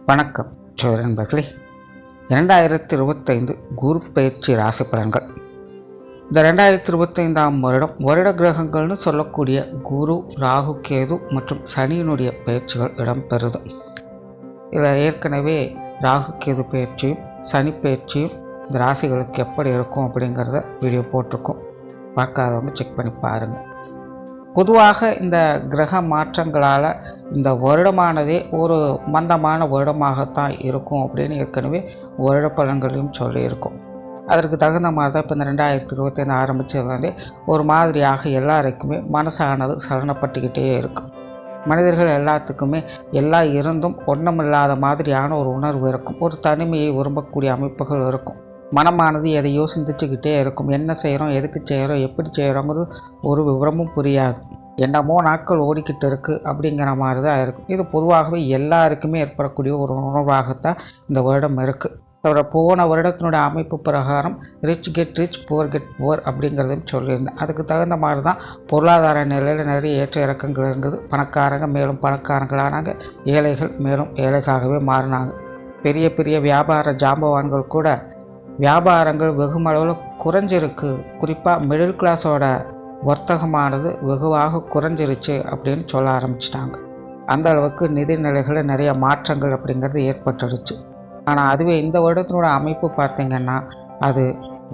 வணக்கம் நண்பர்களே. 2025 குரு பயிற்சி ராசி பலன்கள். இந்த 2025 வருட கிரகங்கள்னு சொல்லக்கூடிய குரு, ராகு, கேது மற்றும் சனியினுடைய பயிற்சிகள் இடம்பெறுது. இதில் ஏற்கனவே ராகு கேது பயிற்சியும் சனி பயிற்சியும் இந்த ராசிகளுக்கு எப்படி இருக்கும் அப்படிங்கிறத வீடியோ போட்டிருக்கோம். பார்க்காதவங்க செக் பண்ணி பாருங்கள். பொதுவாக இந்த கிரக மாற்றங்களால் இந்த வருடமானதே ஒரு மந்தமான வருடமாகத்தான் இருக்கும் அப்படின்னு ஏற்கனவே வருட பலன்களையும் சொல்லியிருக்கோம். அதற்கு தகுந்த மாதிரி தான் இப்போ இந்த 2025 ஆரம்பித்ததுலேருந்தே ஒரு மாதிரியாக எல்லாருக்குமே மனசானது சலனப்பட்டுக்கிட்டே இருக்கும். மனிதர்கள் எல்லாத்துக்குமே எல்லாம் இருந்தும் ஒன்றுமில்லாத மாதிரியான ஒரு உணர்வு இருக்கும். ஒரு தனிமையை விரும்பக்கூடிய அமைப்புகள் இருக்கும். மனமானது எதையோ சிந்திச்சுக்கிட்டே இருக்கும். என்ன செய்கிறோம், எதுக்கு செய்கிறோம், எப்படி செய்கிறோங்கிறது ஒரு விவரமும் புரியாது. என்னமோ நாட்கள் ஓடிக்கிட்டு இருக்குது அப்படிங்கிற மாதிரி தான் இருக்கும். இது பொதுவாகவே எல்லாருக்குமே ஏற்படக்கூடிய ஒரு உணர்வாகத்தான் இந்த வருடம் இருக்குது. அதோட போன வருடத்தினுடைய அமைப்பு பிரகாரம் rich get rich, poor get poor அப்படிங்கிறதையும் சொல்லியிருந்தேன். அதுக்கு தகுந்த மாதிரி தான் பொருளாதார நிலையில் நிறைய ஏற்ற இறக்கங்கள் இருந்தது. பணக்காரங்க மேலும் பணக்காரங்களானாங்க, ஏழைகள் மேலும் ஏழைகளாகவே மாறினாங்க. பெரிய பெரிய வியாபார ஜாம்பவான்கள் கூட வியாபாரங்கள் வெகுமளவில் குறைஞ்சிருக்கு. குறிப்பாக மிடில் கிளாஸோட வர்த்தகமானது வெகுவாக குறைஞ்சிருச்சு அப்படின்னு சொல்ல ஆரம்பிச்சிட்டாங்க. அந்த அளவுக்கு நிதிநிலைகளில் நிறைய மாற்றங்கள் அப்படிங்கிறது ஏற்பட்டுடுச்சு. ஆனால் அதுவே இந்த வருடத்தினோட அமைப்பு பார்த்திங்கன்னா, அது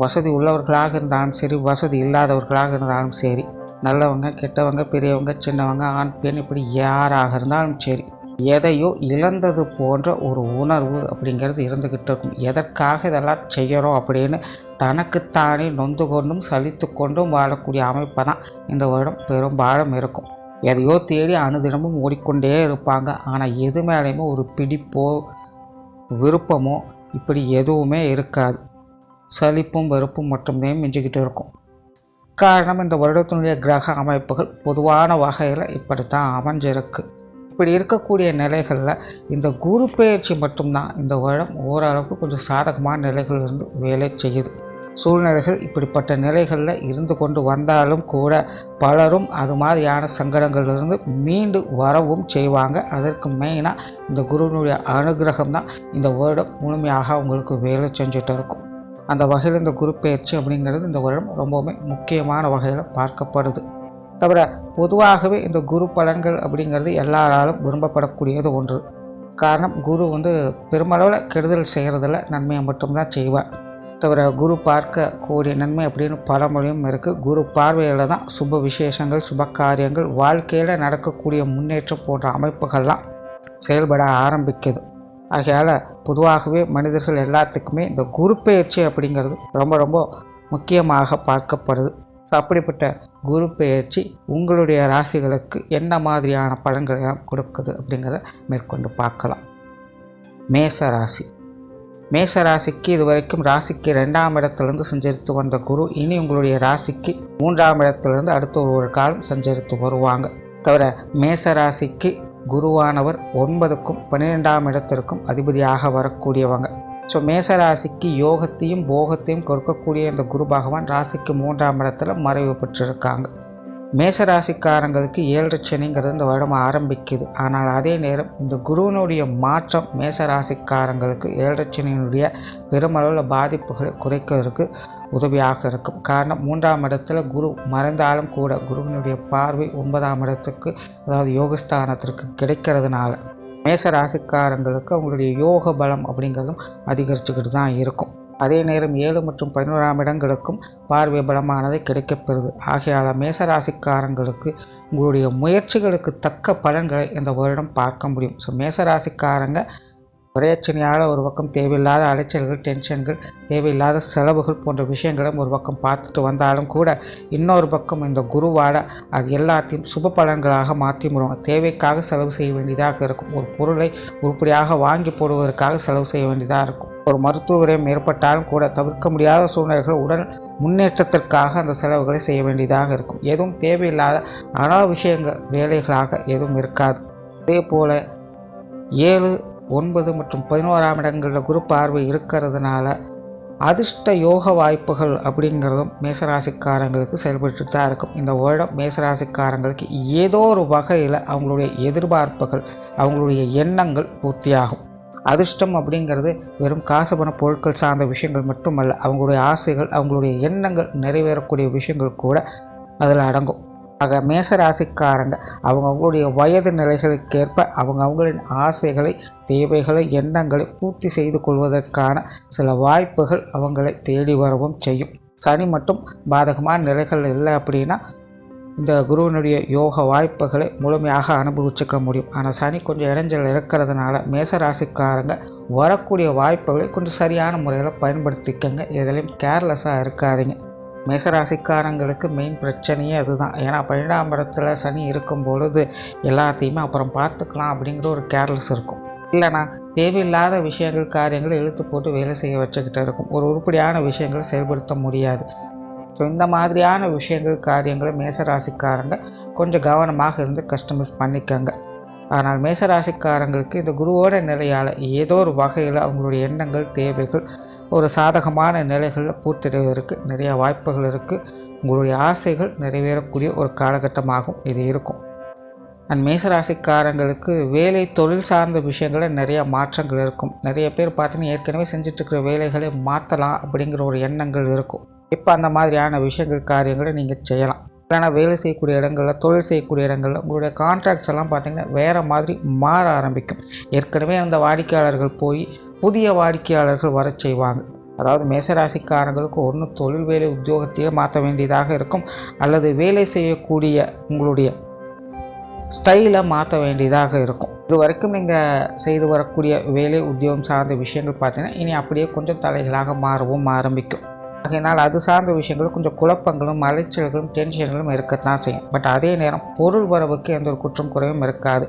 வசதி உள்ளவர்களாக இருந்தாலும் சரி, வசதி இல்லாதவர்களாக இருந்தாலும் சரி, நல்லவங்க கெட்டவங்க, பெரியவங்க சின்னவங்க, ஆண் பெண், இப்படி யாராக இருந்தாலும் சரி, எதையோ இழந்தது போன்ற ஒரு உணர்வு அப்படிங்கிறது இருந்துக்கிட்டு இருக்கும். எதற்காக இதெல்லாம் செய்கிறோம் அப்படின்னு தனக்குத்தானே நொந்து கொண்டும் சலித்து கொண்டும் வாழக்கூடிய அமைப்பை தான் இந்த வருடம் பெரும்பாலும் இருக்கும். எதையோ தேடி அனுதினமும் ஓடிக்கொண்டே இருப்பாங்க. ஆனால் எது மேலேயுமே ஒரு பிடிப்போ விருப்பமோ இப்படி எதுவுமே இருக்காது. சலிப்பும் வெறுப்பும் மட்டுமே மிஞ்சிக்கிட்டு இருக்கும். காரணம், இந்த வருடத்தினுடைய கிரக அமைப்புகள் பொதுவான வகையில் இப்படித்தான் அமைஞ்சிருக்கு. இப்படி இருக்கக்கூடிய நிலைகளில் இந்த குரு பயிற்சி மட்டும்தான் இந்த வருடம் ஓரளவுக்கு கொஞ்சம் சாதகமான நிலைகள் இருந்து வேலை செய்யுது. சூழ்நிலைகள் இப்படிப்பட்ட நிலைகளில் இருந்து கொண்டு வந்தாலும் கூட பலரும் அது மாதிரியான சங்கடங்களிலிருந்து மீண்டு வரவும் செய்வாங்க. அதற்கு மெயினாக இந்த குருவினுடைய அனுகிரகம் தான் இந்த வருடம் முழுமையாக அவங்களுக்கு வேலை செஞ்சுட்டு இருக்கும். அந்த வகையில் இந்த குரு பயிற்சி அப்படிங்கிறது இந்த வருடம் ரொம்பவுமே முக்கியமான வகையில் பார்க்கப்படுது. தவிர பொதுவாகவே இந்த குரு பலன்கள் அப்படிங்கிறது எல்லாராலும் விரும்பப்படக்கூடியது ஒன்று. காரணம், குரு பெருமளவில் கெடுதல் செய்கிறதில்ல, நன்மையை மட்டும்தான் செய்வார். தவிர குரு பார்க்க கூடிய நன்மை அப்படின்னு பழமொழியும் இருக்குது. குரு பார்வையில் தான் சுப விசேஷங்கள், சுப காரியங்கள், வாழ்க்கையில் நடக்கக்கூடிய முன்னேற்றம் போன்ற அமைப்புகள்லாம் செயல்பட ஆரம்பிக்குது. ஆகையால் பொதுவாகவே மனிதர்கள் எல்லாத்துக்குமே இந்த குரு பயிற்சி அப்படிங்கிறது ரொம்ப ரொம்ப முக்கியமாக பார்க்கப்படுது. அப்படிப்பட்ட குரு பெயர்ச்சி உங்களுடைய ராசிகளுக்கு என்ன மாதிரியான பலன்களை கொடுக்குது அப்படிங்கிறத மேற்கொண்டு பார்க்கலாம். மேச ராசிக்கு இதுவரைக்கும் ராசிக்கு 2ஆம் இடத்திலிருந்து சஞ்சரித்து வந்த குரு இனி உங்களுடைய ராசிக்கு 3ஆம் இடத்திலிருந்து அடுத்த ஒரு காலம் சஞ்சரித்து வருவாங்க. தவிர மேச ராசிக்கு குருவானவர் 9க்கும் 12ஆம் இடத்திற்கும் அதிபதியாக வரக்கூடியவங்க. ஸோ மேசராசிக்கு யோகத்தையும் போகத்தையும் கொடுக்கக்கூடிய இந்த குரு பகவான் ராசிக்கு 3ஆம் இடத்துல மறைவு பெற்றிருக்காங்க. மேசராசிக்காரங்களுக்கு 7 சனிங்கிறது இந்த வருடம் ஆரம்பிக்குது. ஆனால் அதே நேரம் இந்த குருவினுடைய மாற்றம் மேசராசிக்காரங்களுக்கு 7 சனியினுடைய பெருமளவில் பாதிப்புகளை குறைக்கிறதுக்கு உதவியாக இருக்கும். காரணம், 3ஆம் இடத்துல குரு மறைந்தாலும் கூட குருவினுடைய பார்வை 9ஆம் இடத்துக்கு, அதாவது யோகஸ்தானத்திற்கு கிடைக்கிறதுனால மேச ராசிக்காரங்களுக்கு அவங்களுடைய யோக பலம் அப்படிங்கிறதும் அதிகரிச்சுக்கிட்டு தான் இருக்கும். அதே நேரம் 7 மற்றும் 11ஆம் இடங்களுக்கும் பார்வை பலமானது கிடைக்கப்பெறுது. ஆகையால் மேச ராசிக்காரங்களுக்கு உங்களுடைய முயற்சிகளுக்கு தக்க பலன்களை இந்த வருடம் பார்க்க முடியும். ஸோ மேச ராசிக்காரங்க பிரச்சனையால் ஒரு பக்கம் தேவையில்லாத அலைச்சல்கள், டென்ஷன்கள், தேவையில்லாத செலவுகள் போன்ற விஷயங்களும் ஒரு பக்கம் பார்த்துட்டு வந்தாலும் கூட இன்னொரு பக்கம் இந்த குருவால் அது எல்லாத்தையும் சுப பலன்களாக மாற்றி முடியும். தேவைக்காக செலவு செய்ய வேண்டியதாக இருக்கும். ஒரு பொருளை உருப்படியாக வாங்கி போடுவதற்காக செலவு செய்ய வேண்டியதாக இருக்கும். ஒரு மருத்துவ விரயம் ஏற்பட்டாலும் கூட தவிர்க்க முடியாத சூழ்நிலைகள் உடல் முன்னேற்றத்திற்காக அந்த செலவுகளை செய்ய வேண்டியதாக இருக்கும். எதுவும் தேவையில்லாத அனாவசியங்கள் வேலைகளாக எதுவும் இருக்காது. அதே போல் 7, 9 மற்றும் 11ஆம் இடங்களில் குரு பார்வை இருக்கிறதுனால அதிர்ஷ்ட யோக வாய்ப்புகள் அப்படிங்கிறதும் மேசராசிக்காரங்களுக்கு செயல்பட்டு தான் இருக்கும். இந்த வருடம் மேசராசிக்காரங்களுக்கு ஏதோ ஒரு வகையில் அவங்களுடைய எதிர்பார்ப்புகள், அவங்களுடைய எண்ணங்கள் பூர்த்தியாகும். அதிர்ஷ்டம் அப்படிங்கிறது வெறும் காசு பண பொருட்கள் சார்ந்த விஷயங்கள் மட்டுமல்ல, அவங்களுடைய ஆசைகள், அவங்களுடைய எண்ணங்கள் நிறைவேறக்கூடிய விஷயங்கள் கூட அதில் அடங்கும். ஆக மேசராசிக்காரங்க அவங்களுடைய வயது நிலைகளுக்கேற்ப அவங்களின் ஆசைகளை, தேவைகளை, எண்ணங்களை பூர்த்தி செய்து கொள்வதற்கான சில வாய்ப்புகள் அவங்களை தேடி வரவும் செய்யும். சனி மட்டும் பாதகமான நிலைகள் இல்லை அப்படின்னா இந்த குருவினுடைய யோக வாய்ப்புகளை முழுமையாக அனுபவிச்சுக்க முடியும். ஆனால் சனி கொஞ்சம் இடைஞ்சல் இருக்கிறதுனால மேசராசிக்காரங்க வரக்கூடிய வாய்ப்புகளை கொஞ்சம் சரியான முறையில் பயன்படுத்திக்கங்க. எதுலேயும் கேர்லெஸ்ஸாக இருக்காதீங்க. மேசராசிக்காரங்களுக்கு மெயின் பிரச்சனையே அதுதான். ஏன்னா 12ஆம் இடத்துல சனி இருக்கும் பொழுது எல்லாத்தையுமே அப்புறம் பார்த்துக்கலாம் அப்படிங்கிற ஒரு கேர்லெஸ் இருக்கும். இல்லைனா தேவையில்லாத விஷயங்கள், காரியங்களை இழுத்து போட்டு வேலை செய்ய வச்சுக்கிட்டு இருக்கும். ஒரு உருப்படியான விஷயங்களை செயல்படுத்த முடியாது. ஸோ இந்த மாதிரியான விஷயங்கள், காரியங்களை மேசராசிக்காரங்க கொஞ்சம் கவனமாக இருந்து கஸ்டமைஸ் பண்ணிக்கங்க. ஆனால் மேசராசிக்காரங்களுக்கு இந்த குருவோட நிலையால் ஏதோ ஒரு வகையில் அவங்களுடைய எண்ணங்கள், தேவைகள் ஒரு சாதகமான நிலைகளில் பூர்த்திடுவதற்கு நிறைய வாய்ப்புகள் இருக்குது. உங்களுடைய ஆசைகள் நிறைவேறக்கூடிய ஒரு காலகட்டமாகவும் இது இருக்கும். அண்ட் மேசராசிக்காரங்களுக்கு வேலை, தொழில் சார்ந்த விஷயங்களில் நிறைய மாற்றங்கள் இருக்கும். நிறைய பேர் பார்த்தீங்கன்னா ஏற்கனவே செஞ்சிட்ருக்கிற வேலைகளை மாற்றலாம் அப்படிங்கிற ஒரு எண்ணங்கள் இருக்கும். இப்போ அந்த மாதிரியான விஷயங்கள், காரியங்களை நீங்கள் செய்யலாம். இல்லைனா வேலை செய்யக்கூடிய இடங்களில், தொழில் செய்யக்கூடிய இடங்களில் உங்களுடைய கான்ட்ராக்ட்ஸ் எல்லாம் பார்த்திங்கன்னா வேறு மாதிரி மாற ஆரம்பிக்கும். ஏற்கனவே அந்த வாடிக்கையாளர்கள் போய் புதிய வாடிக்கையாளர்கள் வர செய்வாங்க. அதாவது மேசராசிக்காரங்களுக்கு ஒன்று தொழில், வேலை, உத்தியோகத்தையே மாற்ற வேண்டியதாக இருக்கும், அல்லது வேலை செய்யக்கூடிய உங்களுடைய ஸ்டைலை மாற்ற வேண்டியதாக இருக்கும். இது வரைக்கும் நீங்கள் செய்து வரக்கூடிய வேலை, உத்தியோகம் சார்ந்த விஷயங்கள் பார்த்தீங்கன்னா இனி அப்படியே கொஞ்சம் தலைகளாக மாறவும் ஆரம்பிக்கும். ஆகையினால் அது சார்ந்த விஷயங்கள் கொஞ்சம் குழப்பங்களும், அலைச்சல்களும், டென்ஷன்களும் இருக்கத்தான் செய்யும். பட் அதே நேரம் பொருள் வரவுக்கு எந்த ஒரு குற்றம் குறையும் இருக்காது.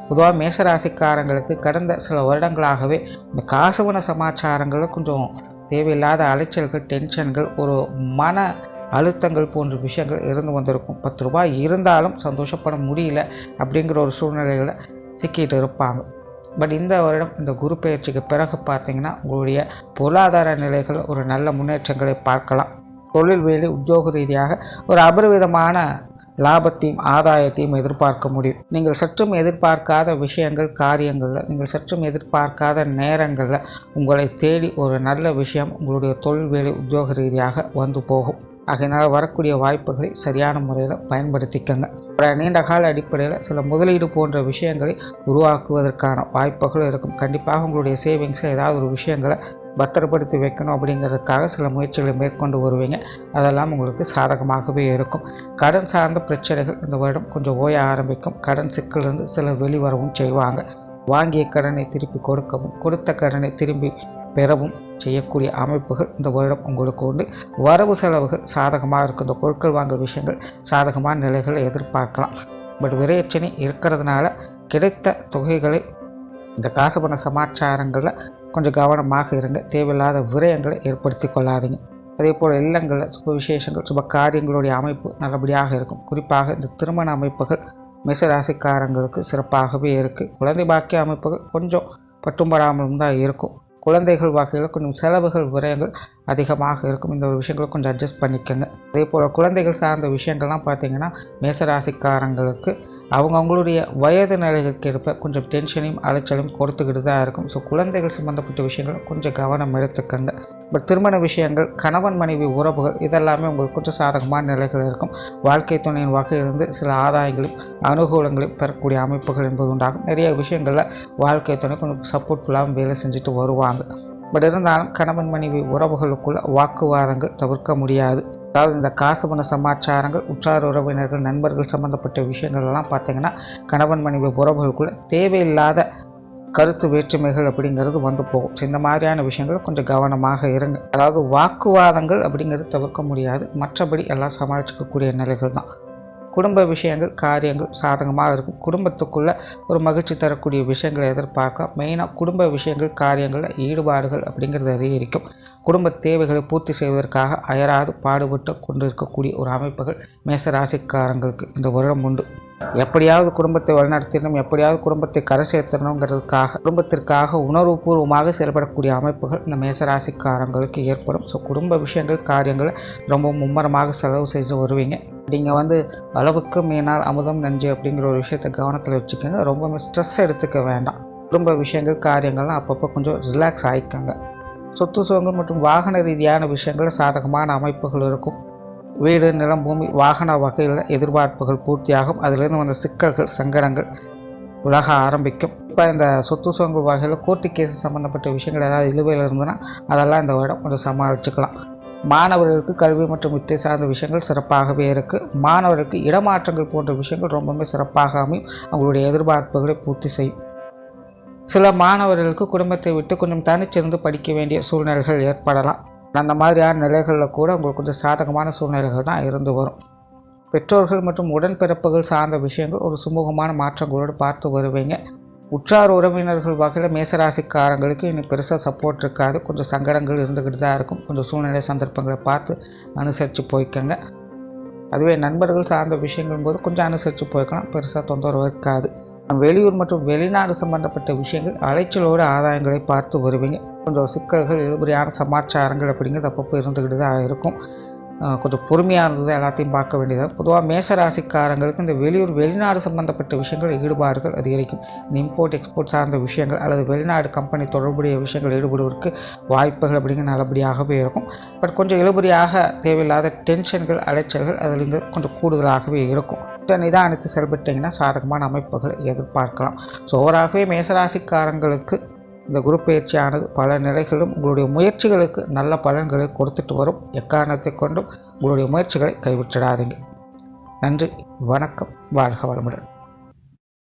பொதுவாக மேசராசிக்காரங்களுக்கு கடந்த சில வருடங்களாகவே இந்த காசுவன சமாச்சாரங்களில் கொஞ்சம் தேவையில்லாத அலைச்சல்கள், டென்ஷன்கள், ஒரு மன அழுத்தங்கள் போன்ற விஷயங்கள் இருந்து வந்திருக்கும். 10 ரூபாய் இருந்தாலும் சந்தோஷப்பட முடியல அப்படிங்கிற ஒரு சூழ்நிலைகளை சிக்கிட்டு இருப்பாங்க. பட் இந்த வருடம் இந்த குரு பயிற்சிக்கு பிறகு பார்த்திங்கன்னா உங்களுடைய பொருளாதார நிலைகள் ஒரு நல்ல முன்னேற்றங்களை பார்க்கலாம். தொழில், வேலை, உத்தியோக ரீதியாக ஒரு அபரிவிதமான லாபத்தையும் ஆதாயத்தையும் எதிர்பார்க்க முடியும். நீங்கள் சற்றும் எதிர்பார்க்காத விஷயங்கள், காரியங்களில், நீங்கள் சற்றும் எதிர்பார்க்காத நேரங்களில் உங்களை தேடி ஒரு நல்ல விஷயம் உங்களுடைய தொழில், வேலை, உத்தியோக ரீதியாக வந்து போகும். ஆகையினால் வரக்கூடிய வாய்ப்புகளை சரியான முறையில் பயன்படுத்திக்கங்க. ஒரு நீண்ட கால அடிப்படையில் சில முதலீடு போன்ற விஷயங்களை உருவாக்குவதற்கான வாய்ப்புகள் இருக்கும். கண்டிப்பாக உங்களுடைய சேவிங்ஸை ஏதாவது ஒரு விஷயங்களை பத்திரப்படுத்தி வைக்கணும் அப்படிங்கிறதுக்காக சில முயற்சிகளை மேற்கொண்டு வருவீங்க. அதெல்லாம் உங்களுக்கு சாதகமாகவே இருக்கும். கடன் சார்ந்த பிரச்சனைகள் இந்த வருடம் கொஞ்சம் ஓய ஆரம்பிக்கும். கடன் சிக்கலிருந்து சில வெளிவரவும் செய்வாங்க. வாங்கிய கடனை திருப்பி கொடுக்கவும், கொடுத்த கடனை திரும்பி பெறவும் செய்யக்கூடிய அமைப்புகள் இந்த வருடம் உங்களுக்கு உண்டு. வரவு செலவுகள் சாதகமாக இருக்கும். இந்த பொருட்கள் வாங்கல் விஷயங்கள் சாதகமான நிலைகளை எதிர்பார்க்கலாம். பட் விரையச்சனை இருக்கிறதுனால கிடைத்த தொகைகளை இந்த காசு பண சமாச்சாரங்களில் கொஞ்சம் கவனமாக இருங்க. தேவையில்லாத விரயங்களை ஏற்படுத்தி கொள்ளாதீங்க. அதே போல் இல்லங்களில் சுப விசேஷங்கள், சுப காரியங்களுடைய அமைப்பு நல்லபடியாக இருக்கும். குறிப்பாக இந்த திருமண அமைப்புகள் மேசராசிக்காரங்களுக்கு சிறப்பாகவே இருக்குது. குழந்தை பாக்கிய அமைப்புகள் கொஞ்சம் பட்டும்படாமலும் தான் இருக்கும். குழந்தைகள் வகையில் கொஞ்சம் செலவுகள், விரயங்கள் அதிகமாக இருக்கும். இந்த ஒரு விஷயங்களை கொஞ்சம் அட்ஜஸ்ட் பண்ணிக்கோங்க. அதே போல் குழந்தைகள் சார்ந்த விஷயங்கள்லாம் பார்த்திங்கன்னா மேசராசிக்காரங்களுக்கு அவங்களுடைய வயது நிலைகளுக்கு ஏற்ப கொஞ்சம் டென்ஷனையும் அலைச்சலையும் கொடுத்துக்கிட்டு தான் இருக்கும். ஸோ குழந்தைகள் சம்மந்தப்பட்ட விஷயங்கள் கொஞ்சம் கவனம் எடுத்துக்கங்க. பட் திருமண விஷயங்கள், கணவன் மனைவி உறவுகள் இதெல்லாமே உங்களுக்கு கொஞ்சம் சாதகமான நிலைகள் இருக்கும். வாழ்க்கை துணையின் வகையிலிருந்து சில ஆதாயங்களையும் அனுகூலங்களையும் பெறக்கூடிய அமைப்புகள் என்பது உண்டாகும். நிறைய விஷயங்களில் வாழ்க்கை துணை கொஞ்சம் சப்போர்ட்ஃபுல்லாகவும் வேலை செஞ்சுட்டு வருவாங்க. பட் இருந்தாலும் கணவன் மனைவி உறவுகளுக்குள்ள வாக்குவாதங்கள் தவிர்க்க முடியாது. அதாவது இந்த காசு பண சமாச்சாரங்கள், உற்றார் உறவினர்கள், நண்பர்கள் சம்மந்தப்பட்ட விஷயங்கள்லாம் பார்த்திங்கன்னா கணவன் மனைவி உறவுகளுக்குள்ள தேவையில்லாத கருத்து வேற்றுமைகள் அப்படிங்கிறது வந்து போகும். ஸோ இந்த மாதிரியான விஷயங்கள் கொஞ்சம் கவனமாக இருங்க. அதாவது வாக்குவாதங்கள் அப்படிங்கிறது தவிர்க்க முடியாது. மற்றபடி எல்லாம் சமாளிக்கக்கூடிய நிலைகள் தான். குடும்ப விஷயங்கள், காரியங்கள் சாதகமாக இருக்கும். குடும்பத்துக்குள்ளே ஒரு மகிழ்ச்சி தரக்கூடிய விஷயங்களை எதிர்பார்க்கலாம். மெயினாக குடும்ப விஷயங்கள், காரியங்களில் ஈடுபாடுகள் அப்படிங்கிறது அதிகரிக்கும். குடும்ப தேவைகளை பூர்த்தி செய்வதற்காக அயராது பாடுபட்டு கொண்டு இருக்கக்கூடிய ஒரு அமைப்புகள் மேசராசிக்காரங்களுக்கு இந்த வருடம் உண்டு. எப்படியாவது குடும்பத்தை வழிநடத்திடணும், எப்படியாவது குடும்பத்தை கரை சேர்த்தணுங்கிறதுக்காக, குடும்பத்திற்காக உணர்வுபூர்வமாக செயல்படக்கூடிய அமைப்புகள் இந்த மேசராசிக்காரங்களுக்கு ஏற்படும். ஸோ குடும்ப விஷயங்கள், காரியங்களை ரொம்ப மும்மரமாக செலவு செஞ்சு வருவீங்க. நீங்கள் அளவுக்கு மீனால் அமுதம் நஞ்சு அப்படிங்கிற ஒரு விஷயத்தை கவனத்தில் வச்சுக்கோங்க. ரொம்ப ஸ்ட்ரெஸ் எடுத்துக்க வேண்டாம். குடும்ப விஷயங்கள் காரியங்கள்லாம் அப்பப்போ கொஞ்சம் ரிலாக்ஸ் ஆகிக்கங்க. சொத்து சுகங்கள் மற்றும் வாகன ரீதியான விஷயங்கள் சாதகமான அமைப்புகள் இருக்கும். வீடு, நிலம், பூமி, வாகன வகையில் எதிர்பார்ப்புகள் பூர்த்தியாகும். அதிலிருந்து வந்த சிக்கல்கள், சங்கடங்கள் விலக ஆரம்பிக்கும். இப்போ இந்த சொத்து சுகங்கள் வகையில் கோர்ட்டு கேஸ் சம்மந்தப்பட்ட விஷயங்கள் ஏதாவது இழுவையில் இருந்ததுன்னா அதெல்லாம் இந்த வருடம் கொஞ்சம் சமாளிச்சுக்கலாம். மாணவர்களுக்கு கல்வி மற்றும் வித்தை சார்ந்த விஷயங்கள் சிறப்பாகவே இருக்குது. மாணவர்களுக்கு இடமாற்றங்கள் போன்ற விஷயங்கள் ரொம்பவுமே சிறப்பாக அமையும். அவங்களுடைய எதிர்பார்ப்புகளை பூர்த்தி செய்யும். சில மாணவர்களுக்கு குடும்பத்தை விட்டு கொஞ்சம் தனிச்சிருந்து படிக்க வேண்டிய சூழ்நிலைகள் ஏற்படலாம். அந்த மாதிரியான நிலைகளில் கூட உங்களுக்கு கொஞ்சம் சாதகமான சூழ்நிலைகள் தான் இருந்து வரும். பெற்றோர்கள் மற்றும் உடன்பிறப்புகள் சார்ந்த விஷயங்கள் ஒரு சுமூகமான மாற்றங்களோடு பார்த்து வருவீங்க. உற்றார் உறவினர்கள் வகையில் மேசராசிக்காரங்களுக்கு இன்னும் பெருசாக சப்போர்ட் இருக்காது. கொஞ்சம் சங்கடங்கள் இருந்துக்கிட்டு தான் இருக்கும். கொஞ்சம் சூழ்நிலை சந்தர்ப்பங்களை பார்த்து அனுசரித்து போய்க்கங்க. அதுவே நண்பர்கள் சார்ந்த விஷயங்கள் போது கொஞ்சம் அனுசரித்து போய்க்கலாம். பெருசாக தொந்தரவு இருக்காது. வெளியூர் மற்றும் வெளிநாடு சம்பந்தப்பட்ட விஷயங்கள் அலைச்சலோடு ஆதாயங்களை பார்த்து வருவீங்க. கொஞ்சம் சிக்கல்கள், இழுபறியான சமாச்சாரங்கள் அப்படிங்கிறது அப்பப்போ இருந்துக்கிட்டு தான் இருக்கும். கொஞ்சம் பொறுமையாக இருந்தது எல்லாத்தையும் பார்க்க வேண்டியது. பொதுவாக மேசராசிக்காரங்களுக்கு இந்த வெளியூர் வெளிநாடு சம்மந்தப்பட்ட விஷயங்கள் ஈடுபாடுகள் அதிகரிக்கும். இந்த இம்போர்ட் எக்ஸ்போர்ட் சார்ந்த விஷயங்கள் அல்லது வெளிநாடு கம்பெனி தொடர்புடைய விஷயங்கள் ஈடுபடுவதற்கு வாய்ப்புகள் அப்படிங்கிறது நல்லபடியாகவே இருக்கும். பட் கொஞ்சம் இழுபறியாக தேவையில்லாத டென்ஷன்கள், அலைச்சல்கள் அதில் கொஞ்சம் கூடுதலாகவே இருக்கும். நிதானித்து செயல்பட்டீங்கன்னா சாதகமான அமைப்புகளை எதிர்பார்க்கலாம். ஸோ ஓவராகவே மேசராசிக்காரங்களுக்கு இந்த குரு பயிற்சியானது பல நிலைகளிலும் உங்களுடைய முயற்சிகளுக்கு நல்ல பலன்களை கொடுத்துட்டு வரும். எக்காரணத்தை கொண்டும் உங்களுடைய முயற்சிகளை கைவிட்டுடாதீங்க. நன்றி, வணக்கம், வாழ்க வளமுடன்.